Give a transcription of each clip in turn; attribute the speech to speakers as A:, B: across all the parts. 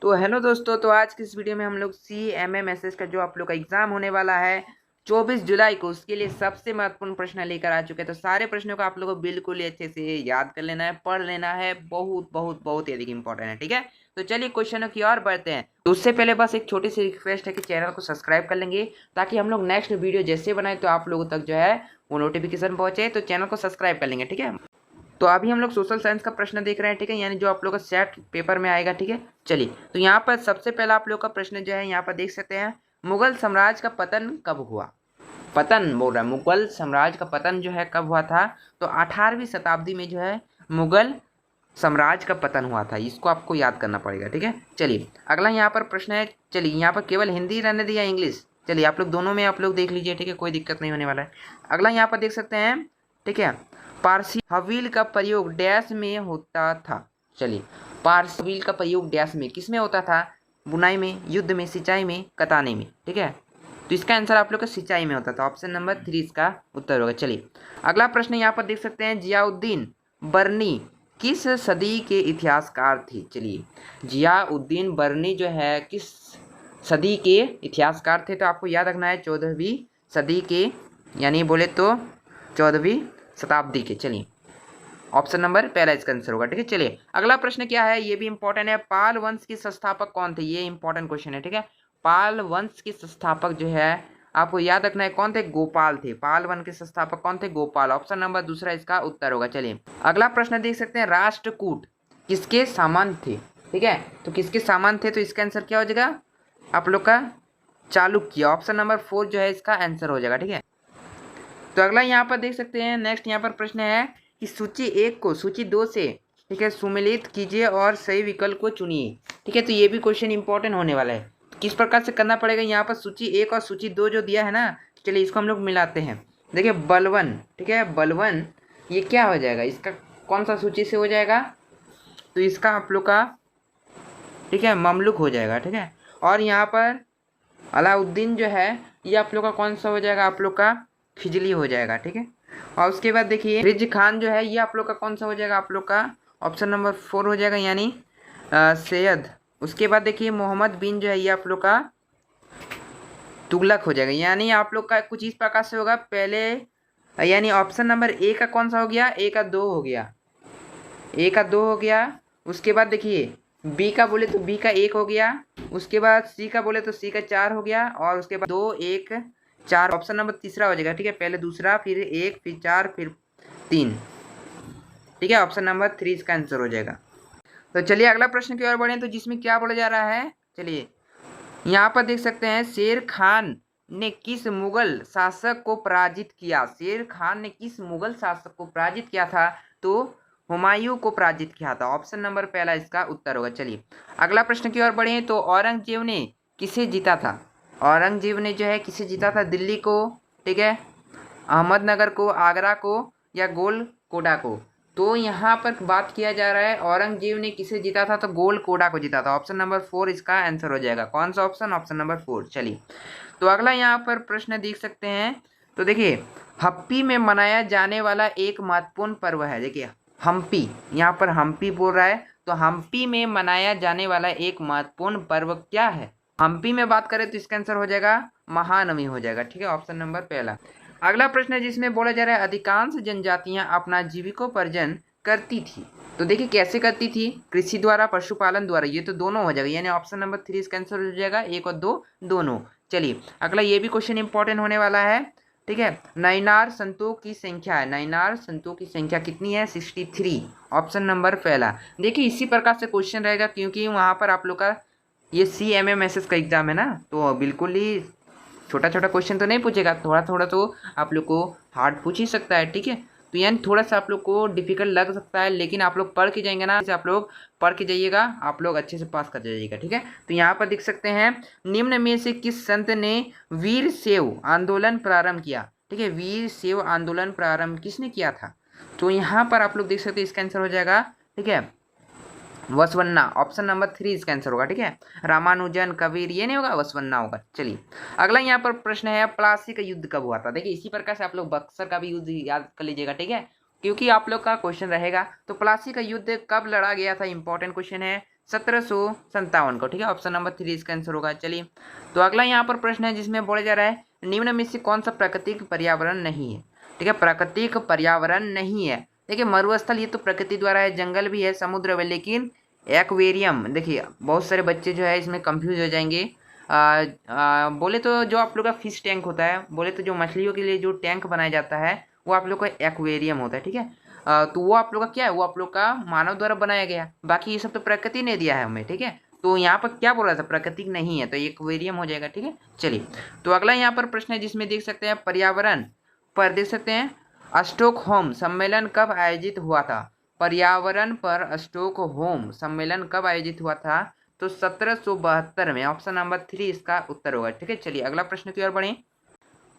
A: तो हेलो दोस्तों, तो आज की इस वीडियो में हम लोग CMMSS का जो आप लोग का एग्जाम होने वाला है 24 जुलाई को, उसके लिए सबसे महत्वपूर्ण प्रश्न लेकर आ चुके हैं। तो सारे प्रश्नों को आप लोगों को बिल्कुल ही अच्छे से याद कर लेना है, पढ़ लेना है, बहुत बहुत बहुत ही अधिक इंपॉर्टेंट है। ठीक है, तो चलिए क्वेश्चनों की ओर बढ़ते हैं। तो उससे पहले बस एक छोटी सी रिक्वेस्ट है कि चैनल को सब्सक्राइब कर लेंगे ताकि हम लोग नेक्स्ट वीडियो जैसे बनाए तो आप लोगों तक जो है वो नोटिफिकेशन पहुंचे। तो चैनल को सब्सक्राइब कर लेंगे। ठीक है, तो अभी हम लोग सोशल साइंस का प्रश्न देख रहे हैं। ठीक है, यानी जो आप लोग का सेट पेपर में आएगा। ठीक है, चलिए तो यहाँ पर सबसे पहला आप लोग का प्रश्न जो है यहाँ पर देख सकते हैं, मुगल साम्राज्य का पतन कब हुआ। पतन बोल रहा है, मुगल साम्राज्य का पतन जो है कब हुआ था। तो 18वीं शताब्दी में जो है मुगल साम्राज्य का पतन हुआ था। इसको आपको याद करना पड़ेगा। ठीक है, चलिए अगला यहाँ पर प्रश्न है। चलिए यहाँ पर केवल हिंदी रहने दिया इंग्लिश, चलिए आप लोग दोनों में आप लोग देख लीजिए। ठीक है, कोई दिक्कत नहीं होने वाला है। अगला यहाँ पर देख सकते हैं, ठीक है, पारसी हवील का प्रयोग डैश में होता था। चलिए, पारसी हवील का प्रयोग डैश में किस में होता था, बुनाई में, युद्ध में, सिंचाई में, कताने में। ठीक है, तो इसका आंसर आप लोग का सिंचाई में होता था। ऑप्शन नंबर 3 इसका उत्तर होगा। चलिए अगला प्रश्न यहाँ पर देख सकते हैं, जियाउद्दीन बर्नी किस सदी के इतिहासकार थे। चलिए, जियाउद्दीन बर्नी जो है किस सदी के इतिहासकार थे, तो आपको याद रखना है 14वीं सदी के, यानी बोले तो 14वीं शताब्दी के। चलिए ऑप्शन नंबर पहला इसका आंसर होगा। ठीक है, चलिए अगला प्रश्न क्या है, ये भी इंपॉर्टेंट है। पाल वंश के संस्थापक कौन थे, ये इंपॉर्टेंट क्वेश्चन है। ठीक है, पाल वंश के संस्थापक जो है आपको याद रखना है कौन थे, गोपाल थे। पाल वंश के संस्थापक कौन थे, गोपाल। ऑप्शन नंबर दूसरा इसका उत्तर होगा। चलिए अगला प्रश्न देख सकते हैं, राष्ट्रकूट किसके सामान थे। ठीक है, तो किसके सामान थे, तो इसका आंसर क्या हो जाएगा आप लोग का, चालुक्य। ऑप्शन नंबर 4 जो है इसका आंसर हो जाएगा। ठीक है, तो अगला यहाँ पर देख सकते हैं, नेक्स्ट यहाँ पर प्रश्न है कि सूची 1 को सूची 2 से, ठीक है, सुमेलित कीजिए और सही विकल्प को चुनिए। ठीक है, तो ये भी क्वेश्चन इंपॉर्टेंट होने वाला है। तो किस प्रकार से करना पड़ेगा, यहाँ पर सूची 1 और सूची 2 जो दिया है ना, चलिए इसको हम लोग मिलाते हैं। देखिए बलवन, ठीक है, बलवन ये क्या हो जाएगा, इसका कौन सा सूची से हो जाएगा, तो इसका आप लोग का, ठीक है, ममलुक हो जाएगा। ठीक है, और यहाँ पर अलाउद्दीन जो है ये आप लोग का कौन सा हो जाएगा, आप लोग का खिजली हो जाएगा। ठीक है, और उसके बाद देखिए रिज खान जो है ये आप लोग का कौन सा हो जाएगा, आप लोग का ऑप्शन नंबर 4 हो जाएगा, यानी सैयद। उसके बाद देखिए मोहम्मद बिन जो है ये आप लोग का तुगलक हो जाएगा। यानी आप लोग का कुछ इस प्रकार से होगा, पहले यानी ऑप्शन नंबर ए का कौन सा हो गया, ए का 2 हो गया, ए का 2 हो गया। उसके बाद देखिए बी का बोले तो बी का 1 हो गया। उसके बाद सी का बोले तो सी का 4 हो गया, और उसके बाद 2 1 4 ऑप्शन नंबर तीसरा हो जाएगा। ठीक है, पहले दूसरा, फिर 1, फिर 4, फिर 3। ठीक है, ऑप्शन नंबर 3 इसका आंसर हो जाएगा। तो चलिए अगला प्रश्न की ओर बढ़े, तो जिसमें क्या बोला जा रहा है, चलिए यहाँ पर देख सकते हैं, शेर खान ने किस मुगल शासक को पराजित किया। शेर खान ने किस मुगल शासक को पराजित किया था, तो हुमायूं को पराजित किया था। ऑप्शन नंबर पहला इसका उत्तर होगा। चलिए अगला प्रश्न की ओर बढ़े, तो औरंगजेब ने किसे जीता था। औरंगजेब ने जो है किसे जीता था, दिल्ली को, ठीक है, अहमदनगर को, आगरा को, या गोलकोंडा को। तो यहाँ पर बात किया जा रहा है औरंगजेब ने किसे जीता था, तो गोलकोंडा को जीता था। ऑप्शन नंबर 4 इसका आंसर हो जाएगा। कौन सा ऑप्शन, ऑप्शन नंबर 4। चलिए तो अगला यहाँ पर प्रश्न देख सकते हैं, तो देखिए हम्पी में मनाया जाने वाला एक महत्वपूर्ण पर्व है। देखिए हम्पी, यहाँ पर हम्पी बोल रहा है, तो हम्पी में मनाया जाने वाला एक महत्वपूर्ण पर्व क्या है। हम्पी में बात करें तो इसका आंसर हो जाएगा महानवमी हो जाएगा। ठीक है, ऑप्शन नंबर पहला। अगला प्रश्न है जिसमें बोला जा रहा है, अधिकांश जनजातियां अपना जीविकोपार्जन करती थी। तो देखिए कैसे करती थी, कृषि द्वारा, पशुपालन द्वारा, ये तो दोनों हो जाएगा, यानी ऑप्शन नंबर 3 इसका आंसर हो जाएगा, 1 और 2 दोनों। चलिए अगला ये भी क्वेश्चन इंपॉर्टेंट होने वाला है। ठीक है, नैनार संतों की संख्या है, नैनार संतों की संख्या कितनी है, 63। ऑप्शन नंबर पहला। देखिए इसी प्रकार से क्वेश्चन रहेगा, क्योंकि वहां पर आप लोग का ये CMMSS का एग्जाम है ना, तो बिल्कुल ही छोटा छोटा क्वेश्चन तो नहीं पूछेगा, थोड़ा थोड़ा तो आप लोग को हार्ड पूछ ही सकता है। ठीक है, तो यानी थोड़ा सा आप लोग को डिफिकल्ट लग सकता है, लेकिन आप लोग पढ़ के जाएंगे ना, आप लोग पढ़ के जाइएगा, आप लोग अच्छे से पास कर जाइएगा। ठीक है, तो यहाँ पर देख सकते हैं, निम्न में से किस संत ने वीर शैव आंदोलन प्रारंभ किया। ठीक है, वीर शैव आंदोलन प्रारंभ किसने किया था, तो यहाँ पर आप लोग देख सकते हैं इसका आंसर हो जाएगा, ठीक है, वसवन्ना। ऑप्शन नंबर 3 इसका आंसर होगा। ठीक है, रामानुजन, कबीर ये नहीं होगा, वसवन्ना होगा। चलिए अगला यहाँ पर प्रश्न है, प्लासी का युद्ध कब हुआ था। देखिए इसी प्रकार से आप लोग बक्सर का भी युद्ध याद कर लीजिएगा। ठीक है, क्योंकि आप लोग का क्वेश्चन रहेगा, तो प्लासी का युद्ध कब लड़ा गया था, इंपॉर्टेंट क्वेश्चन है। 1757 को, ठीक है। ऑप्शन नंबर 3 इसका आंसर होगा। चलिए, तो अगला यहाँ पर प्रश्न है जिसमें बोला जा रहा है निम्न में से कौन सा प्राकृतिक पर्यावरण नहीं है, ठीक है। प्राकृतिक पर्यावरण नहीं है, देखिए मरुस्थल ये तो प्रकृति द्वारा है, जंगल भी है, समुद्र है, लेकिन एक्वेरियम, देखिए बहुत सारे बच्चे जो है इसमें कंफ्यूज हो जाएंगे। बोले तो जो आप लोग का फिश टैंक होता है, बोले तो जो मछलियों के लिए जो टैंक बनाया जाता है वो आप लोग का एक्वेरियम होता है, ठीक है। तो वो आप लोग का क्या है, वो आप लोग का मानव द्वारा बनाया गया, बाकी ये सब तो प्रकृति ने दिया है हमें, ठीक है। तो यहाँ पर क्या बोल रहा था, प्राकृतिक नहीं है, तो एक्वेरियम हो जाएगा, ठीक है। चलिए, तो अगला यहाँ पर प्रश्न है जिसमें देख सकते हैं पर्यावरण पर देख सकते हैं स्टॉकहोम सम्मेलन कब आयोजित हुआ था। पर्यावरण पर स्टॉकहोम सम्मेलन कब आयोजित हुआ था, तो 1772 में। ऑप्शन नंबर 3 इसका उत्तर होगा, ठीक है। चलिए अगला प्रश्न की ओर बढ़े।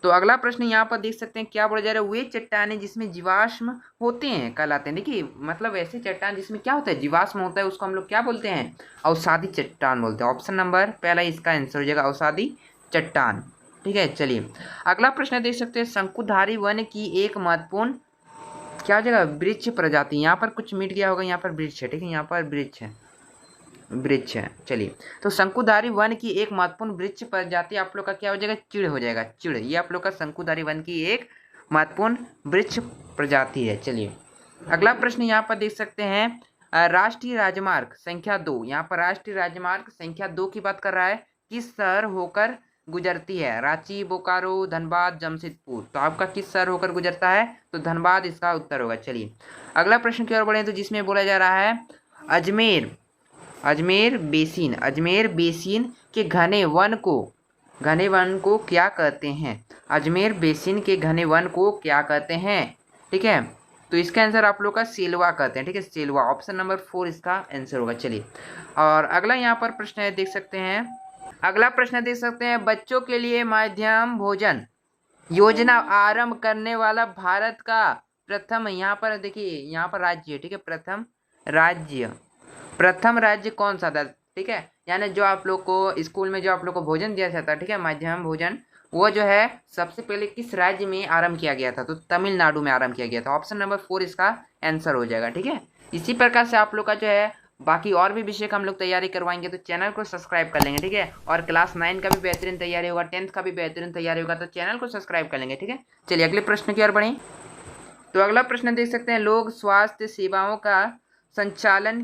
A: तो अगला प्रश्न यहाँ पर देख सकते हैं क्या बोला जा रहा है, वे चट्टानें जिसमें जीवाश्म होते हैं कहलाते हैं। देखिए मतलब ऐसे चट्टान जिसमें क्या होता है, जीवाश्म होता है, उसको हम लोग क्या बोलते हैं, अवसादी चट्टान बोलते हैं। ऑप्शन नंबर पहला इसका आंसर हो जाएगा, अवसादी चट्टान, ठीक है। चलिए अगला प्रश्न देख सकते हैं शंकुधारी वन की एक महत्वपूर्ण क्या हो जाएगा, वृक्ष प्रजाति। यहाँ पर कुछ मिट गया होगा, यहाँ पर वृक्ष है, ठीक है, यहाँ पर वृक्ष है, वृक्ष है। चलिए, तो शंकुधारी वन की एक महत्वपूर्ण वृक्ष प्रजाति आप लोग का क्या हो जाएगा, चिड़ हो जाएगा, चिड़। ये आप लोग का शंकुधारी वन की एक महत्वपूर्ण वृक्ष प्रजाति है। चलिए अगला प्रश्न यहाँ पर देख सकते हैं राष्ट्रीय राजमार्ग संख्या 2, यहाँ पर राष्ट्रीय राजमार्ग संख्या 2 की बात कर रहा है, किस शहर होकर गुजरती है, रांची, बोकारो, धनबाद, जमशेदपुर। तो आपका किस शहर होकर गुजरता है, तो धनबाद इसका उत्तर होगा। चलिए अगला प्रश्न की ओर बढ़े, तो जिसमें बोला जा रहा है अजमेर बेसिन के घने वन को क्या कहते हैं। अजमेर बेसिन के घने वन को क्या कहते हैं, ठीक है। तो इसका आंसर आप लोग का सेलवा कहते हैं, ठीक है, सेलवा। ऑप्शन नंबर 4 इसका आंसर होगा। चलिए और अगला यहाँ पर प्रश्न है देख सकते हैं, अगला प्रश्न देख सकते हैं बच्चों के लिए मध्याह्न भोजन योजना आरंभ करने वाला भारत का प्रथम, यहाँ पर देखिए यहाँ पर राज्य है, ठीक है, प्रथम राज्य कौन सा था, ठीक है। यानी जो आप लोग को स्कूल में जो आप लोग को भोजन दिया जाता है, ठीक है, मध्याह्न भोजन, वो जो है सबसे पहले किस राज्य में आरंभ किया गया था, तो तमिलनाडु में आरंभ किया गया था। ऑप्शन नंबर 4 इसका आंसर हो जाएगा, ठीक है। इसी प्रकार से आप लोग का जो है बाकी और भी विषय का हम लोग तैयारी करवाएंगे, तो चैनल को सब्सक्राइब कर लेंगे, ठीक है। और क्लास 9 का भी बेहतरीन तैयारी होगा, 10th का भी बेहतरीन तैयारी होगा, तो चैनल को सब्सक्राइब कर लेंगे, ठीक है। चलिए अगले प्रश्न की ओर बढ़ें। तो अगला प्रश्न देख सकते हैं लोक स्वास्थ्य सेवाओं का संचालन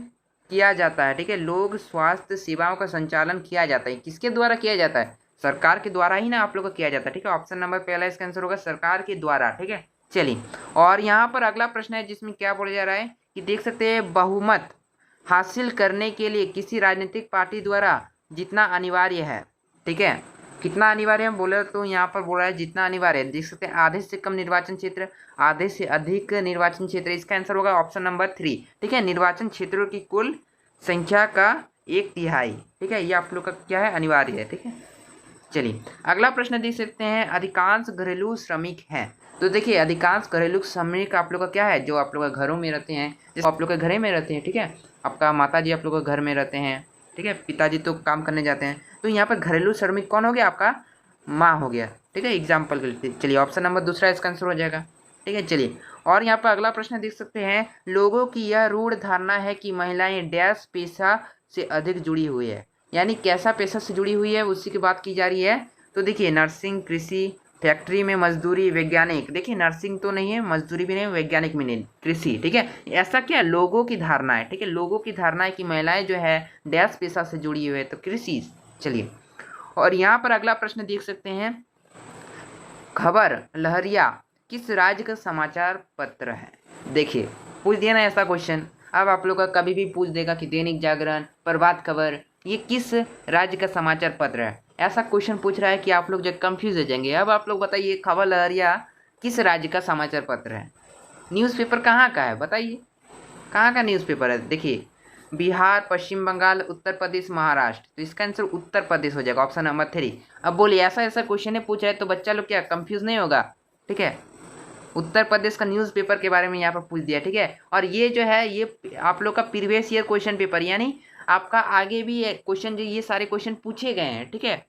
A: किया जाता है, ठीक है। लोक स्वास्थ्य सेवाओं का संचालन किया जाता है, किसके द्वारा किया जाता है, सरकार के द्वारा ही ना आप लोग को किया जाता है, ठीक है। ऑप्शन नंबर पहला इसका आंसर होगा सरकार के द्वारा, ठीक है। चलिए और यहाँ पर अगला प्रश्न है जिसमें क्या बोला जा रहा है कि देख सकते हैं बहुमत हासिल करने के लिए किसी राजनीतिक पार्टी द्वारा जितना अनिवार्य है, ठीक है। कितना अनिवार्य है बोले तो यहाँ पर बोल रहा है जितना अनिवार्य है, देख सकते हैं आधे से कम निर्वाचन क्षेत्र, आधे से अधिक निर्वाचन क्षेत्र, इसका आंसर होगा ऑप्शन नंबर 3, ठीक है। निर्वाचन क्षेत्रों की कुल संख्या का 1/3, ठीक है, ये आप लोग का क्या है, अनिवार्य है, ठीक है। चलिए अगला प्रश्न देख सकते हैं अधिकांश घरेलू श्रमिक हैं। तो देखिए अधिकांश घरेलू श्रमिक आप लोग का क्या है, जो आप लोग घरों में रहते हैं, जैसे आप लोग के घरे में रहते हैं, ठीक है। आपका माताजी आप लोग के घर में रहते हैं, ठीक है, पिताजी तो काम करने जाते हैं, तो यहाँ पर घरेलू श्रमिक कौन हो गया, आपका माँ हो गया, ठीक है, एग्जाम्पल के लिए। चलिए ऑप्शन नंबर दूसरा इसका आंसर हो जाएगा, ठीक है। चलिए और यहाँ पर अगला प्रश्न देख सकते हैं लोगों की यह रूढ़ धारणा है कि महिलाएं डैश पेशा से अधिक जुड़ी हुई है, यानी कैसा पेशा से जुड़ी हुई है उसी की बात की जा रही है। तो देखिए नर्सिंग, कृषि, फैक्ट्री में मजदूरी, वैज्ञानिक, देखिए नर्सिंग तो नहीं है, मजदूरी भी नहीं, वैज्ञानिक भी नहीं, कृषि, ठीक है। ऐसा क्या लोगों की धारणा है, ठीक है, लोगों की धारणा है कि महिलाएं जो है डैश पेशा से जुड़ी हुई है, तो कृषि। चलिए और यहाँ पर अगला प्रश्न देख सकते हैं खबर लहरिया किस राज्य का समाचार पत्र है। देखिए पूछ दिया ना ऐसा क्वेश्चन, अब आप लोग का कभी भी पूछ देगा कि दैनिक जागरण, प्रभात खबर, ये किस राज्य का समाचार पत्र है, ऐसा क्वेश्चन पूछ रहा है कि आप लोग जो कंफ्यूज हो जाएंगे। अब आप लोग बताइए खबर लहरिया किस राज्य का समाचार पत्र है, न्यूज़पेपर कहाँ का है, बताइए कहाँ का न्यूज़पेपर है। देखिए बिहार, पश्चिम बंगाल, उत्तर प्रदेश, महाराष्ट्र, तो इसका आंसर उत्तर प्रदेश हो जाएगा, ऑप्शन नंबर 3। अब बोलिए ऐसा ऐसा क्वेश्चन है पूछ रहा है तो बच्चा लोग क्या कंफ्यूज नहीं होगा, ठीक है। उत्तर प्रदेश का न्यूज़पेपर के बारे में यहाँ पर पूछ दिया, ठीक है। और ये जो है ये आप लोग का प्रीवियस ईयर क्वेश्चन पेपर, यानी आपका आगे भी क्वेश्चन जो ये सारे क्वेश्चन पूछे गए हैं, ठीक है,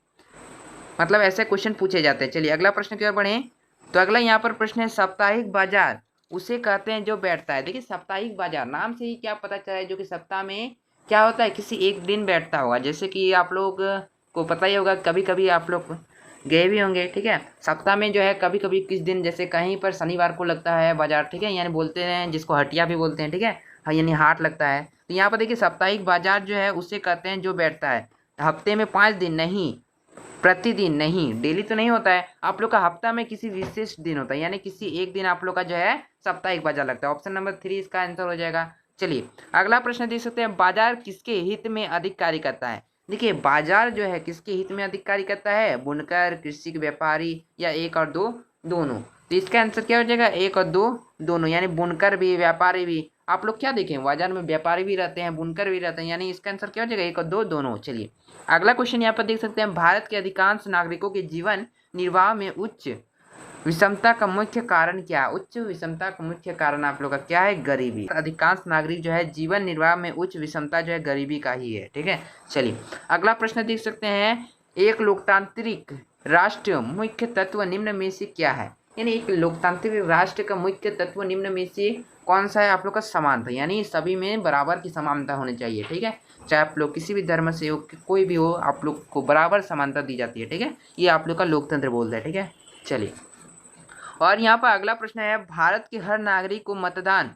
A: मतलब ऐसे क्वेश्चन पूछे जाते हैं। चलिए अगला प्रश्न की ओर बढ़ें। तो अगला यहाँ पर प्रश्न है साप्ताहिक बाजार उसे कहते हैं जो बैठता है। देखिए साप्ताहिक बाजार नाम से ही क्या पता चला है, जो कि सप्ताह में क्या होता है, किसी एक दिन बैठता होगा। जैसे कि आप लोग को पता ही होगा, कभी कभी आप लोग गए भी होंगे, ठीक है। सप्ताह में जो है कभी कभी किस दिन, जैसे कहीं पर शनिवार को लगता है बाजार, ठीक है, यानी बोलते हैं जिसको हटिया भी बोलते हैं, ठीक है, हाँ, यानी हाट लगता है। तो यहाँ पर देखिए साप्ताहिक बाजार जो है उसे कहते हैं जो बैठता है हफ्ते में 5 दिन, नहीं प्रतिदिन, नहीं डेली तो नहीं होता है आप लोग का, हफ्ता में किसी विशेष दिन होता है, यानी किसी एक दिन आप लोग का जो है साप्ताहिक बाजार लगता है। ऑप्शन नंबर 3 इसका आंसर हो जाएगा। चलिए अगला प्रश्न देख सकते हैं, बाजार किसके हित में अधिक कार्य करता है। देखिए बाजार जो है किसके हित में अधिक कार्य करता है, बुनकर, कृषि व्यापारी या एक और दो, दोनों। तो इसका आंसर क्या हो जाएगा, एक और दो, दोनों, यानी बुनकर भी व्यापारी भी। आप लोग क्या देखें, बाजार में व्यापारी भी रहते हैं, बुनकर भी रहते हैं, यानी इसका आंसर क्या हो जाएगा, एक और दो, दोनों। चलिए अगला क्वेश्चन यहाँ पर देख सकते हैं, भारत के अधिकांश नागरिकों के जीवन निर्वाह में उच्च विषमता का मुख्य कारण क्या। उच्च विषमता का मुख्य कारण आप लोग का क्या है, गरीबी। अधिकांश नागरिक जो है जीवन निर्वाह में उच्च विषमता जो है गरीबी का ही है, ठीक है। चलिए अगला प्रश्न देख सकते हैं, एक लोकतांत्रिक राष्ट्र मुख्य तत्व निम्न में से क्या है। यानी एक लोकतांत्रिक राष्ट्र का मुख्य तत्व निम्न में से कौन सा है, आप लोग का समानता, यानी सभी में बराबर की समानता होनी चाहिए, ठीक है। चाहे आप लोग किसी भी धर्म से हो, कोई भी हो, आप लोग को बराबर समानता दी जाती है, ठीक है। ये आप लोग का लोकतंत्र बोलता है, ठीक है। चलिए और यहाँ पर अगला प्रश्न है, भारत के हर नागरिक को मतदान,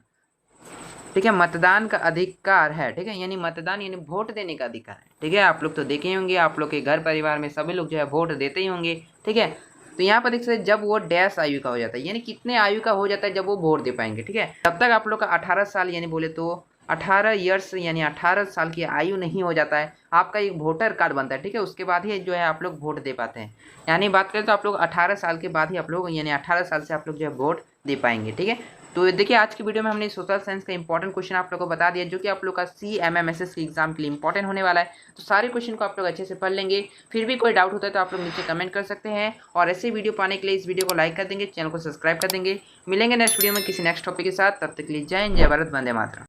A: ठीक है, मतदान का अधिकार है, ठीक है, यानी मतदान यानी वोट देने का अधिकार है, ठीक है। आप लोग तो देखे होंगे, आप लोग के घर परिवार में सभी लोग जो है वोट देते ही होंगे, ठीक है। तो यहाँ पर देख सकते जब वो डैश आयु का हो जाता है, यानी कितने आयु का हो जाता है जब वो वोट दे पाएंगे, ठीक है। तब तक आप लोग का 18 साल, यानी बोले तो 18 ईयर्स यानी 18 साल की आयु नहीं हो जाता है, आपका एक वोटर कार्ड बनता है, ठीक है। उसके बाद ही जो है आप लोग वोट दे पाते हैं। यानी बात करें तो आप लोग 18 साल के बाद ही आप लोग, यानी 18 साल से आप लोग जो है वोट दे पाएंगे, ठीक है। तो देखिए आज की वीडियो में हमने सोशल साइंस का इंपॉर्टेंट क्वेश्चन आप लोगों को बता दिया, जो कि आप लोग का CMMSS के एग्जाम के लिए इंपॉर्टेंट होने वाला है। तो सारे क्वेश्चन को आप लोग अच्छे से पढ़ लेंगे। फिर भी कोई डाउट होता है तो आप लोग नीचे कमेंट कर सकते हैं, और ऐसे वीडियो पाने के लिए इस वीडियो को लाइक कर देंगे, चैनल को सब्सक्राइब कर देंगे। मिलेंगे नेक्स्ट वीडियो में किसी नेक्स्ट टॉपिक के साथ, तब तक के लिए जय हिंद, जय भारत, वंदे मातरम।